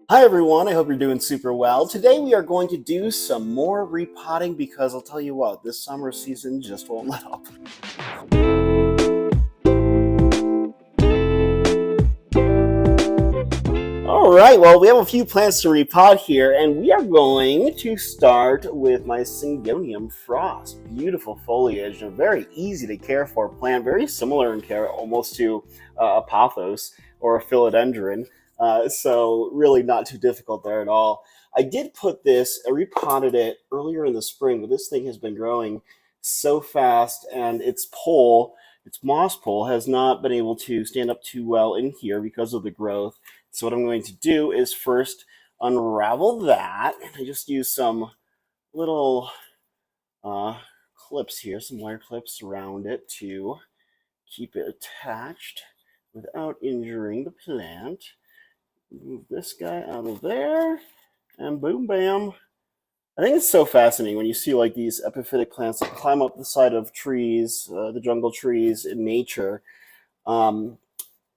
Hi everyone, I hope you're doing super well. Today we are going to do some more repotting because I'll tell you what, this summer season just won't let up. All right, well, we have a few plants to repot here, and we are going to start with my Syngonium frost. Beautiful foliage, a very easy to care for plant, very similar in care almost to a pothos or a philodendron. So really not too difficult there at all. I did put this, I repotted it earlier in the spring, but this thing has been growing so fast, and its moss pole, has not been able to stand up too well in here because of the growth. So what I'm going to do is first unravel that. I just use some little uh, clips here, some wire clips around it to keep it attached without injuring the plant. Move this guy out of there, and boom, bam. I think it's so fascinating when you see like these epiphytic plants that climb up the side of trees, the jungle trees in nature. Um,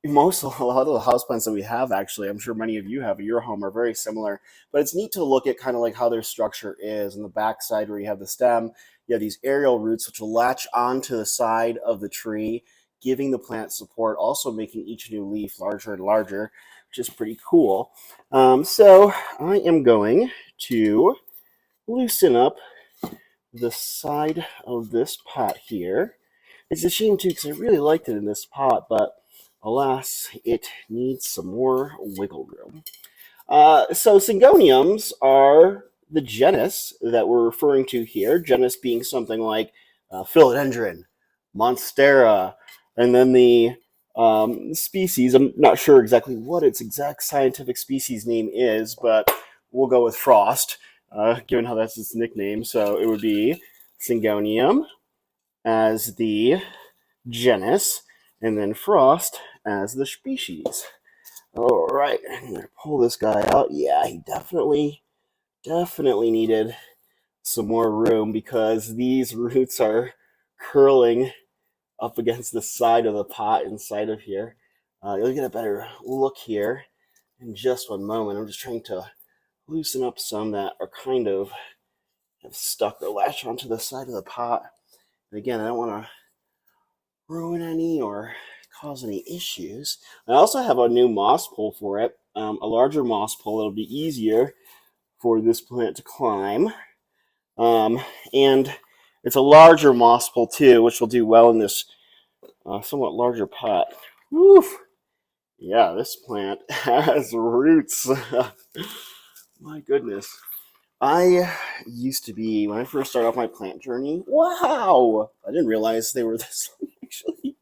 a lot of the houseplants that we have, actually, I'm sure many of you have at your home, are very similar. But it's neat to look at kind of like how their structure is. On the back side where you have the stem, you have these aerial roots which will latch onto the side of the tree, giving the plant support, also making each new leaf larger and larger, which is pretty cool. So I am going to loosen up the side of this pot here. It's a shame too because I really liked it in this pot, but alas, it needs some more wiggle room. So Syngoniums are the genus that we're referring to here, genus being something like Philodendron, Monstera, and then the species. I'm not sure exactly what its exact scientific species name is, but we'll go with Frost, given how that's its nickname. So it would be Syngonium as the genus, and then Frost as the species. All right, I'm gonna pull this guy out. Yeah, he definitely needed some more room because these roots are curling up against the side of the pot inside of here. You'll get a better look here in just one moment. I'm just trying to loosen up some that are kind of have stuck or latched onto the side of the pot. And again, I don't want to ruin any or cause any issues. I also have a new moss pole for it, a larger moss pole. It'll be easier for this plant to climb. And it's a larger moss pole too, which will do well in this somewhat larger pot. Woof! Yeah, this plant has roots. My goodness. I used to be, when I first started off my plant journey, wow! I didn't realize they were this long, actually.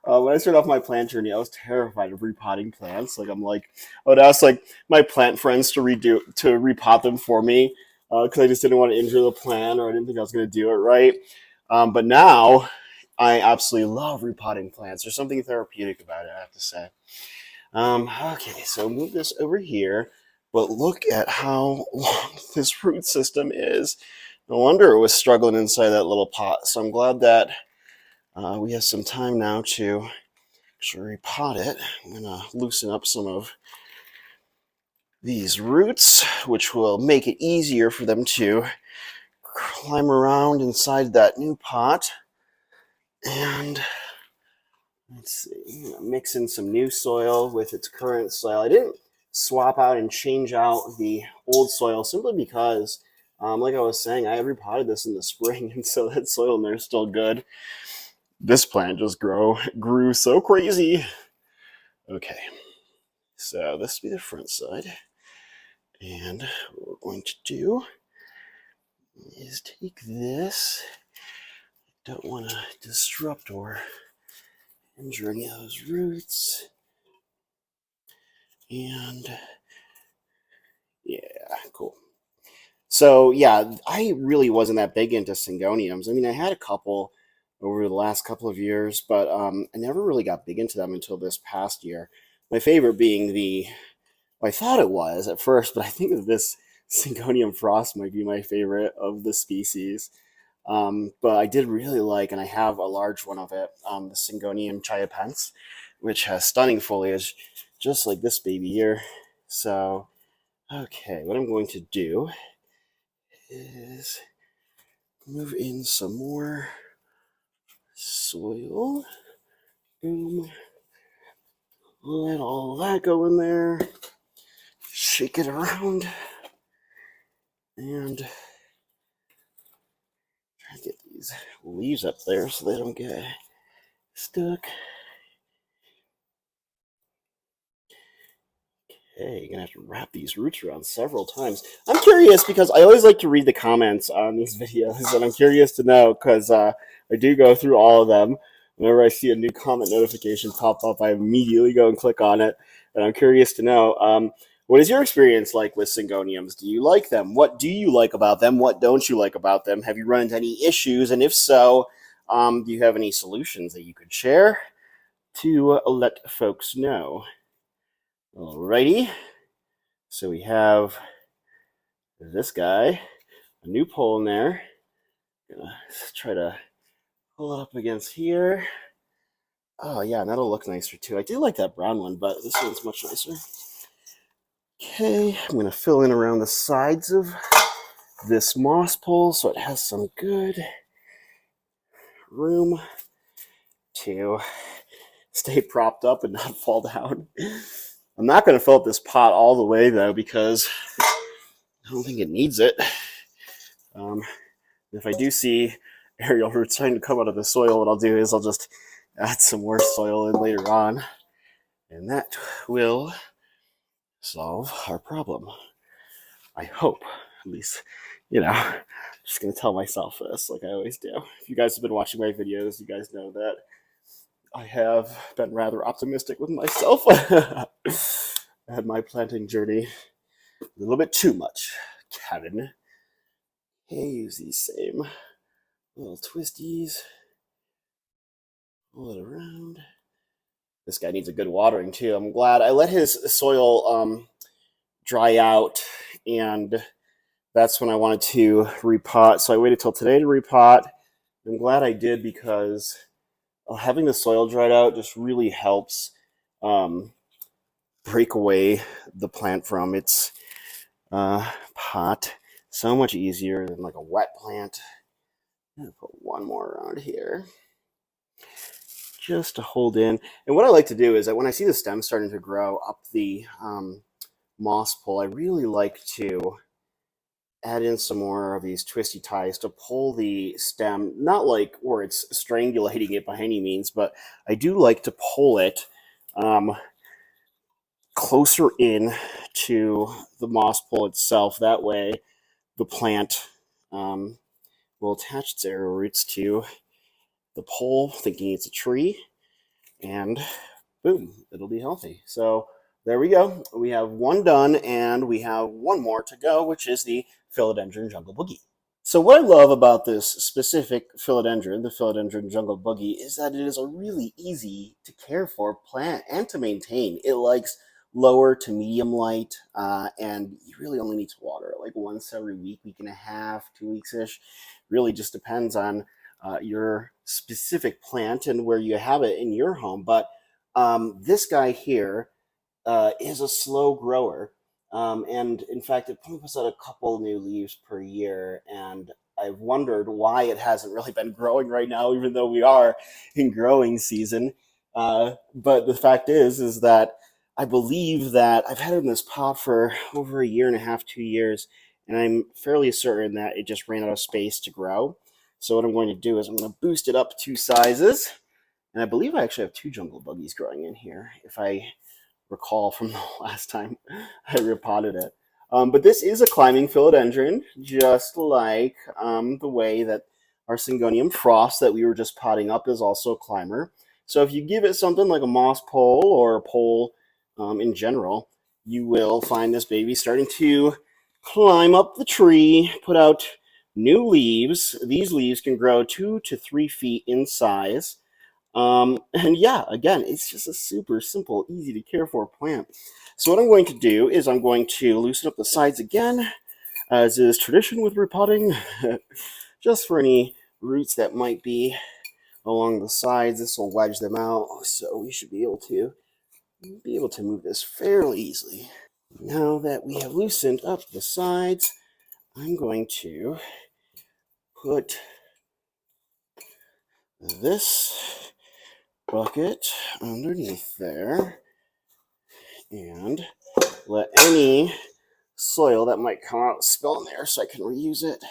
When I started off my plant journey, I was terrified of repotting plants. I would ask like my plant friends to repot them for me because I just didn't want to injure the plant or I didn't think I was going to do it right. But now I absolutely love repotting plants. There's something therapeutic about it, I have to say. Okay, so move this over here, but look at how long this root system is. No wonder it was struggling inside that little pot. So I'm glad that we have some time now to actually repot it. I'm going to loosen up some of these roots, which will make it easier for them to climb around inside that new pot. And let's see, mix in some new soil with its current soil. I didn't swap out and change out the old soil simply because, like I was saying, I repotted this in the spring, and so that soil in there is still good. This plant just grew so crazy. Okay, so this will be the front side. And what we're going to do is take this. Don't want to disrupt or injure any of those roots. And yeah, cool. So yeah, I really wasn't that big into Syngoniums. I mean, I had a couple over the last couple of years, but I never really got big into them until this past year. My favorite being well, I thought it was at first, but I think that this Syngonium frost might be my favorite of the species. But I did really like, and I have a large one of it, the Syngonium chiapense, which has stunning foliage, just like this baby here. So Okay, what I'm going to do is move in some more soil. Boom. Let all that go in there. Shake it around. And try to get these leaves up there so they don't get stuck. Okay, you're gonna have to wrap these roots around several times. I'm curious because I always like to read the comments on these videos, and I'm curious to know because I do go through all of them. Whenever I see a new comment notification pop up, I immediately go and click on it, and I'm curious to know what is your experience like with Syngoniums? Do you like them? What do you like about them? What don't you like about them? Have you run into any issues? And if so, do you have any solutions that you could share to let folks know? Alrighty. So we have this guy, a new pole in there. Gonna try to pull it up against here. Oh yeah, that'll look nicer too. I do like that brown one, but this one's much nicer. Okay, I'm gonna fill in around the sides of this moss pole so it has some good room to stay propped up and not fall down. I'm not gonna fill up this pot all the way though because I don't think it needs it. If I do see aerial roots trying to come out of the soil, what I'll do is I'll just add some more soil in later on, and that will solve our problem. I hope, at least, I'm just going to tell myself this like I always do. If you guys have been watching my videos, you guys know that I have been rather optimistic with myself at my planting journey. A little bit too much, Kevin. Hey, use these same little twisties. Pull it around. This guy needs a good watering too. I'm glad I let his soil dry out, and that's when I wanted to repot. So I waited till today to repot. I'm glad I did because having the soil dried out just really helps break away the plant from its pot. So much easier than like a wet plant. I'm gonna put one more around here just to hold in. And what I like to do is that when I see the stem starting to grow up the moss pole, I really like to add in some more of these twisty ties to pull the stem, not like where it's strangulating it by any means, but I do like to pull it closer in to the moss pole itself. That way the plant will attach its aerial roots to the pole, thinking it's a tree, and boom, it'll be healthy. So there we go. We have one done, and we have one more to go, which is the Philodendron Jungle Boogie. So what I love about this specific philodendron, the Philodendron Jungle Boogie, is that it is a really easy to care for plant and to maintain. It likes lower to medium light, and you really only need to water it like once every week, week and a half, 2 weeks-ish. Really just depends on your specific plant and where you have it in your home. But this guy here is a slow grower. And in fact, it only puts out a couple new leaves per year. And I've wondered why it hasn't really been growing right now, even though we are in growing season. But the fact is that I believe that I've had it in this pot for over a year and a half, 2 years, and I'm fairly certain that it just ran out of space to grow. So what I'm going to do is I'm going to boost it up 2 sizes. And I believe I actually have 2 jungle buggies growing in here, if I recall from the last time I repotted it. But this is a climbing philodendron, just like the way that our Syngonium frost that we were just potting up is also a climber. So if you give it something like a moss pole or a pole in general, you will find this baby starting to climb up the tree, put out new leaves. These leaves can grow 2 to 3 feet in size. And yeah, again, it's just a super simple, easy to care for plant. So what I'm going to do is I'm going to loosen up the sides again, as is tradition with repotting, just for any roots that might be along the sides. This will wedge them out, so we should be able to move this fairly easily. Now that we have loosened up the sides, I'm going to put this bucket underneath there and let any soil that might come out spill in there so I can reuse it.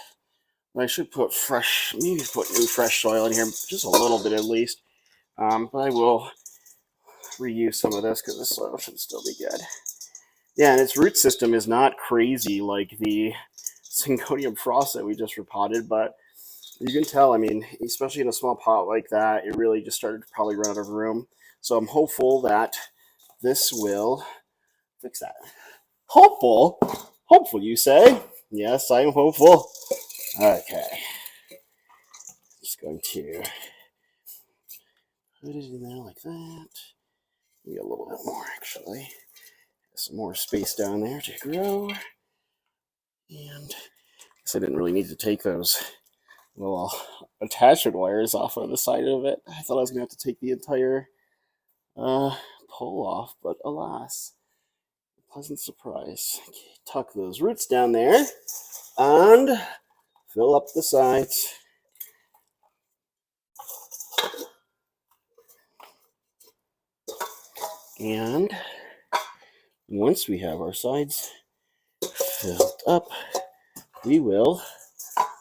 I should put maybe put new fresh soil in here, just a little bit at least. But I will reuse some of this because the soil should still be good. Yeah, and its root system is not crazy like the Syngonium frost that we just repotted, but you can tell, I mean, especially in a small pot like that, it really just started to probably run out of room. So I'm hopeful that this will fix that. Hopeful? Hopeful, you say? Yes, I'm hopeful. Okay. Just going to put it in there like that. Maybe a little bit more, actually. Some more space down there to grow. And I guess I didn't really need to take those little attachment wires off of the side of it. I thought I was going to have to take the entire pole off, but alas, pleasant surprise. Okay, tuck those roots down there and fill up the sides. And once we have our sides filled up, we will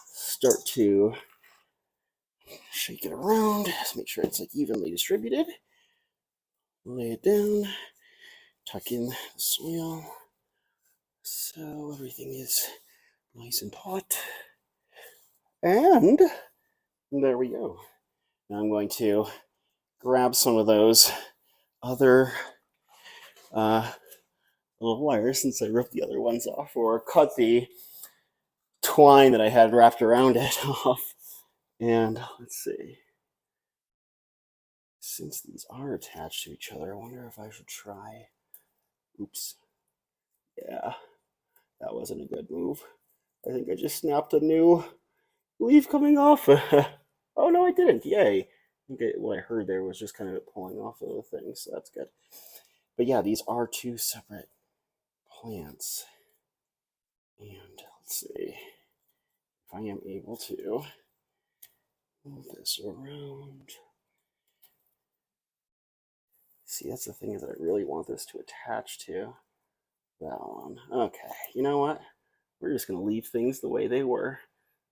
start to shake it around, just make sure it's like evenly distributed. Lay it down, tuck in the soil so everything is nice and taut. And there we go. Now I'm going to grab some of those other little wires, since I ripped the other ones off, or cut the twine that I had wrapped around it off. And let's see. Since these are attached to each other, I wonder if I should try. Oops. Yeah, that wasn't a good move. I think I just snapped a new leaf coming off. Oh, no, I didn't. Yay. I think what I heard there was just kind of pulling off of the thing, so that's good. But yeah, these are two separate plants. And let's see if I am able to move this around. See, that's the thing, is that I really want this to attach to that one. Okay, you know what? We're just going to leave things the way they were.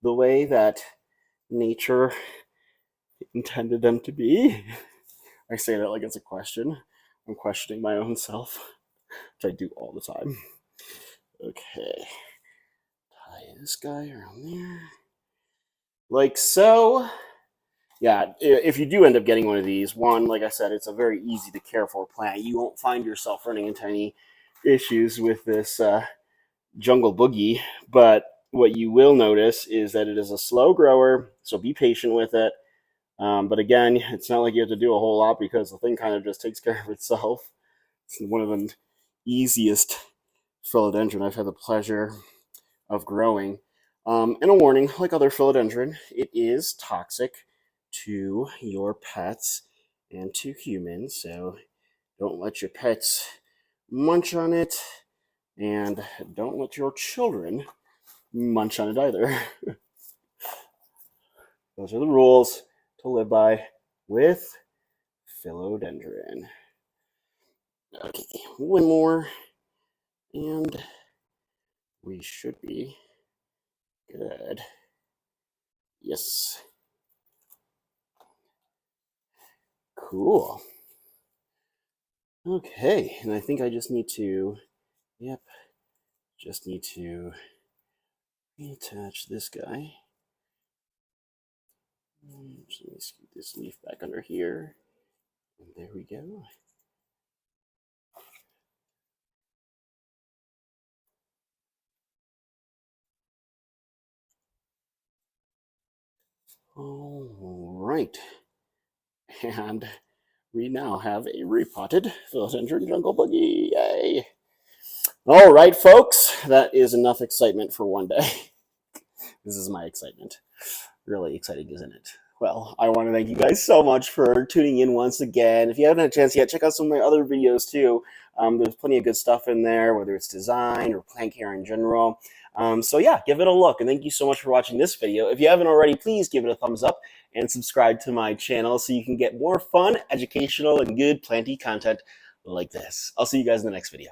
The way that nature intended them to be. I say that like it's a question. I'm questioning my own self, which I do all the time. Okay. Tie this guy around there. Like so. Yeah, if you do end up getting one of these, one, like I said, it's a very easy to care for plant. You won't find yourself running into any issues with this jungle boogie, but what you will notice is that it is a slow grower, so be patient with it. But again, it's not like you have to do a whole lot because the thing kind of just takes care of itself. It's one of the easiest philodendron I've had the pleasure of growing. And a warning, like other philodendron, it is toxic to your pets and to humans, so don't let your pets munch on it, and don't let your children munch on it either. Those are the rules to live by with philodendron. Okay, one more, and we should be good. Yes. Cool. Okay, and I think I just need to, just need to reattach this guy. Just let me scoot this leaf back under here. And there we go. All right. And we now have a repotted philodendron jungle boogie. Yay! All right, folks, that is enough excitement for one day. This is my excitement. Really exciting, isn't it? Well, I want to thank you guys so much for tuning in once again. If you haven't had a chance yet, check out some of my other videos too. There's plenty of good stuff in there, whether it's design or plant care in general. So yeah, give it a look. And thank you so much for watching this video. If you haven't already, please give it a thumbs up and subscribe to my channel so you can get more fun, educational, and good planty content like this. I'll see you guys in the next video.